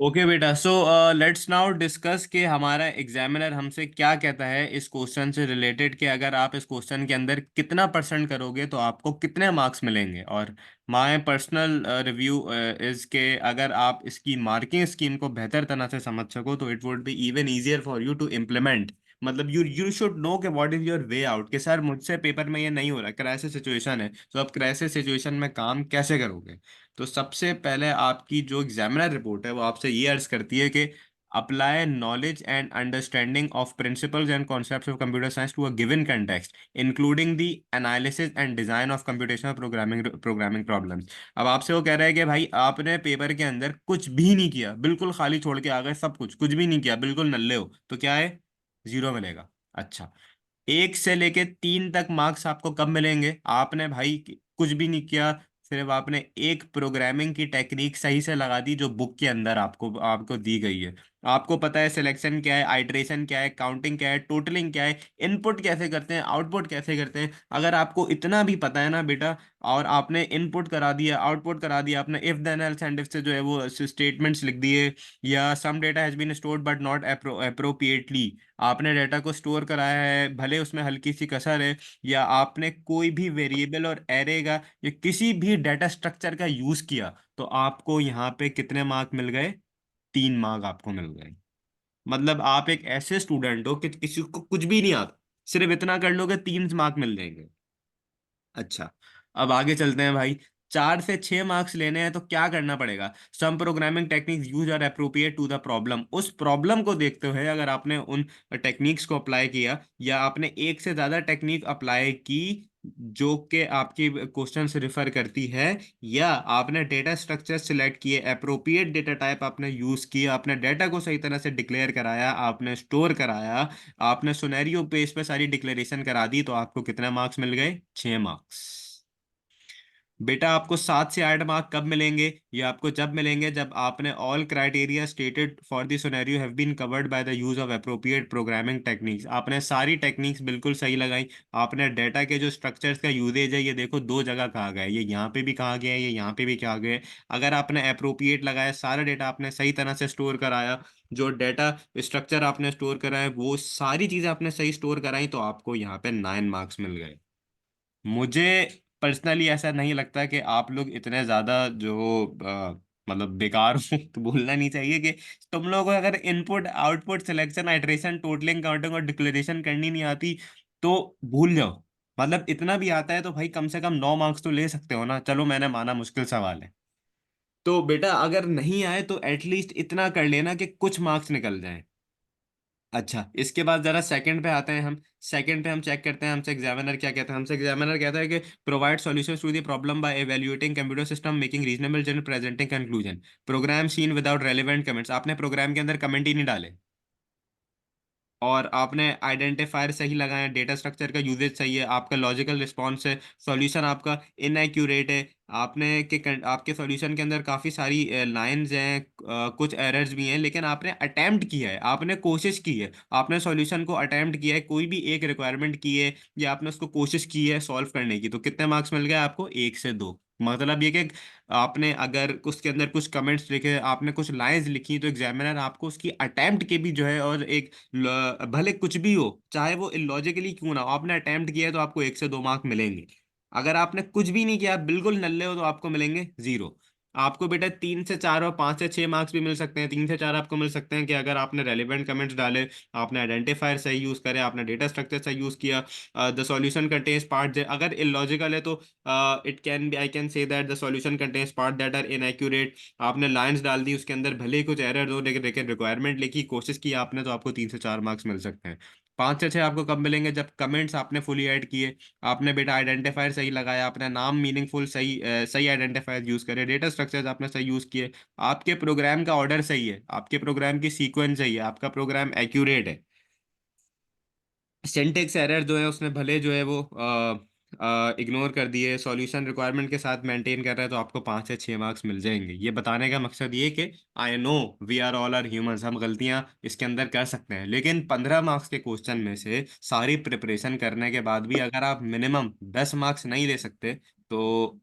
Okay बेटा, so let's now discuss कि हमारा एग्जामिनर हमसे क्या कहता है इस क्वेश्चन से रिलेटेड, कि अगर आप इस क्वेश्चन के अंदर कितना परसेंट करोगे तो आपको कितने मार्क्स मिलेंगे। और माय पर्सनल रिव्यू इज के अगर आप इसकी मार्किंग स्कीम को बेहतर तरह से समझ सको तो it would be even easier for you to implement. मतलब यू शुड नो कि what is your way out, कि सर मुझसे पेपर में ये नहीं हो रहा, क्राइसिस सिचुएशन है, तो आप क्राइसिस सिचुएशन में काम कैसे करोगे। तो सबसे पहले आपकी जो एग्जामिनर रिपोर्ट है वो आपसे ये अर्ज करती है कि apply knowledge and understanding of principles and concepts of computer science to a given context including the analysis and design of computational programming problems. अब आपसे वो कह रहा है कि भाई आपने पेपर के अंदर कुछ भी नहीं किया, बिल्कुल खाली छोड़ के आ गए, सब कुछ भी नहीं किया, बिल्कुल नल्ले हो, तो क्या है? जीरो मिलेगा। अच्छा, एक से लेके तीन तक मार्क्स आपको कब मिलेंगे? आपने भाई कुछ भी नहीं किया, सिर्फ आपने एक प्रोग्रामिंग की टेक्निक सही से लगा दी जो बुक के अंदर आपको आपको दी गई है। आपको पता है सिलेक्शन क्या है, आइट्रेशन क्या है, काउंटिंग क्या है, टोटलिंग क्या है, इनपुट कैसे करते हैं, आउटपुट कैसे करते हैं। अगर आपको इतना भी पता है ना बेटा, और आपने इनपुट करा दिया, आउटपुट करा दिया, आपने if then else end if से जो है वो स्टेटमेंट्स लिख दिए, या some data has been stored but not appropriately, आपने डेटा को स्टोर कराया है भले उसमें हल्की सी कसर है, या आपने कोई भी वेरिएबल और एरे का या किसी भी डेटा स्ट्रक्चर का यूज किया, तो आपको यहाँ पे कितने मार्क मिल गए? 3 मार्क आपको मिल गए। मतलब आप एक ऐसे स्टूडेंट हो कि किसी को कुछ भी नहीं आता, सिर्फ इतना कर लोगे 3 मार्क मिल जाएंगे। अच्छा, अब आगे चलते हैं भाई। 4 से 6 मार्क्स लेने हैं तो क्या करना पड़ेगा? Some programming techniques use are appropriate to the problem. उस प्रॉब्लम को देखते हुए अगर आपने उन टेक्निक्स को अप्लाई किया, या आपने एक से ज्यादा टेक्निक अप्लाई की जो कि आपकी क्वेश्चन से रिफर करती है, या आपने डेटा स्ट्रक्चर सिलेक्ट किए, अप्रोप्रिएट डेटा टाइप आपने यूज किया, आपने डेटा को सही तरह से डिक्लेयर कराया, आपने स्टोर कराया, आपने सुनेरियो पेज पे सारी डिक्लेरेशन करा दी, तो आपको कितने मार्क्स मिल गए? 6 मार्क्स। बेटा आपको 7 से 8 मार्क कब मिलेंगे? ये आपको जब मिलेंगे जब आपने all criteria stated for the scenario have been covered by the use of appropriate programming techniques. आपने सारी टेक्निक्स बिल्कुल सही लगाई। आपने डेटा के जो स्ट्रक्चर्स का यूजेज है, ये देखो दो जगह कहा गया है, ये यहाँ पे भी कहा गया है, ये यहाँ पे भी कहा गया है। अगर आपने अप्रोप्रिएट लगाया, सारा डेटा आपने सही तरह से स्टोर कराया, जो डेटा स्ट्रक्चर आपने स्टोर करा है वो सारी चीजें आपने सही स्टोर कराई, तो आपको यहाँ पे 9 मार्क्स मिल गए। मुझे पर्सनली ऐसा नहीं लगता कि आप लोग इतने ज्यादा जो मतलब बेकार हो तो बोलना नहीं चाहिए कि तुम लोगों को अगर input output selection iteration totalling counting और डिक्लेरेशन करनी नहीं आती तो भूल जाओ। मतलब इतना भी आता है तो भाई कम से कम 9 मार्क्स तो ले सकते हो ना। चलो मैंने माना मुश्किल सवाल है, तो बेटा अगर नहीं आए तो एटलीस्ट इतना कर लेना कि कुछ मार्क्स निकल जाए। अच्छा, इसके बाद जरा सेकंड पे आते हैं हम। सेकंड पे हम चेक करते हैं हमसे एग्जामिनर क्या कहता है। हमसे एग्जामिनर कहता है कि provide solutions to the problem by evaluating computer system making reasonable general presenting conclusion. Program seen without relevant comments. आपने प्रोग्राम के अंदर कमेंट ही नहीं डाले, और आपने आइडेंटिफायर सही लगाए, डेटा स्ट्रक्चर का यूजेज सही है, आपका लॉजिकल रिस्पॉन्स है, सॉल्यूशन आपका इनएक्यूरेट है। आपके सॉल्यूशन के अंदर काफ़ी सारी लाइंस हैं, कुछ एरर्स भी हैं, लेकिन आपने अटेम्प्ट किया है, आपने कोशिश की है, आपने सॉल्यूशन को अटेम्प्ट किया है, कोई भी एक रिक्वायरमेंट की है, या आपने उसको कोशिश की है सॉल्व करने की, तो कितने मार्क्स मिल गए आपको? 1 से 2। मतलब ये कि आपने अगर उसके अंदर कुछ कमेंट्स लिखे, आपने कुछ लाइंस लिखी, तो एग्जामिनर आपको उसकी अटेम्प्ट के भी जो है, और एक भले कुछ भी हो, चाहे वो इलॉजिकली क्यों ना हो, आपने अटेम्प्ट किया है तो आपको 1 से 2 मार्क मिलेंगे। अगर आपने कुछ भी नहीं किया, बिल्कुल नल्ले हो, तो आपको मिलेंगे 0। आपको बेटा 3 से 4 और 5 से 6 मार्क्स भी मिल सकते हैं। 3 से 4 आपको मिल सकते हैं कि अगर आपने रेलिवेंट कमेंट्स डाले, आपने आइडेंटिफायर सही यूज करे, आपने डेटा स्ट्रक्चर सही यूज किया, द सॉल्यूशन कंटेन्स पार्ट, अगर इलॉजिकल है तो it can be, I can say that the solution contains part that are inaccurate. आपने लाइंस डाल दी उसके अंदर, भले ही कुछ एरर हो, लेकिन रिक्वायरमेंट लिखी, कोशिश की आपने, तो आपको 3 से 4 मार्क्स मिल सकते हैं। 5 से 6 आपको कब मिलेंगे? जब कमेंट्स आपने फुली ऐड किए, आपने बेटा आइडेंटिफायर सही लगाया, आपने नाम मीनिंगफुल सही सही आइडेंटिफायर यूज करे, डेटा स्ट्रक्चर्स आपने सही यूज किए, आपके प्रोग्राम का ऑर्डर सही है, आपके प्रोग्राम की सीक्वेंस सही है, आपका प्रोग्राम एक्यूरेट है, सिंटेक्स एरर जो है उसने भले जो है वो इग्नोर कर दिए, सॉल्यूशन रिक्वायरमेंट के साथ मेंटेन कर रहा है, तो आपको 5 से 6 मार्क्स मिल जाएंगे। ये बताने का मकसद ये कि I know we are all are humans, हम गलतियां इसके अंदर कर सकते हैं, लेकिन 15 मार्क्स के क्वेश्चन में से सारी प्रिपरेशन करने के बाद भी अगर आप मिनिमम 10 मार्क्स नहीं ले सकते, तो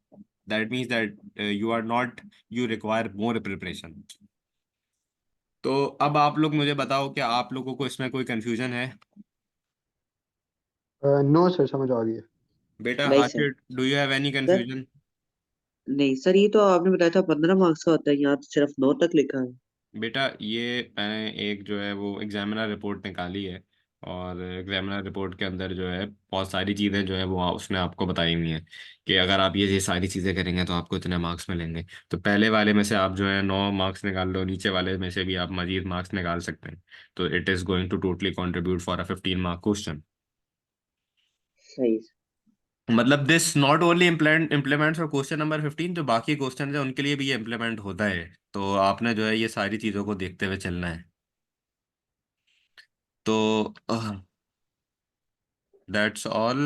that means that you are not, you require more preparation. तो अब आप लोग मुझे बताओ कि आप लोगों को इसमें कोई कंफ्यूजन है? नो सर, समझ आ गई है। बेटा नहीं sir. Hashir, do you have any sir confusion? नहीं सर, ये तो आपने बताया था 15 मार्क्स का होता है, यहाँ तो सिर्फ 9 तक लिखा है। बेटा ये मैंने एक जो है वो एग्जामिनर रिपोर्ट निकाली है, और एग्जामिनर रिपोर्ट के अंदर जो है बहुत सारी चीज़ें जो है वो उसने आपको बताई हुई हैं कि अगर आप ये सारी चीज़ें करेंगे तो आपको इतने मार्क्स मिलेंगे। तो पहले वाले में से आप जो है 9 मार्क्स निकाल लो, नीचे वाले में से भी आप मजीद मार्क्स निकाल सकते हैं। तो it is going to totally contribute for a 15 mark question. सही। मतलब this not only implements for question number 15, जो बाकी क्वेश्चन है उनके लिए भी ये इम्प्लीमेंट होता है। तो आपने जो है ये सारी चीज़ों को देखते हुए चलना है। तो दैट्स ऑल।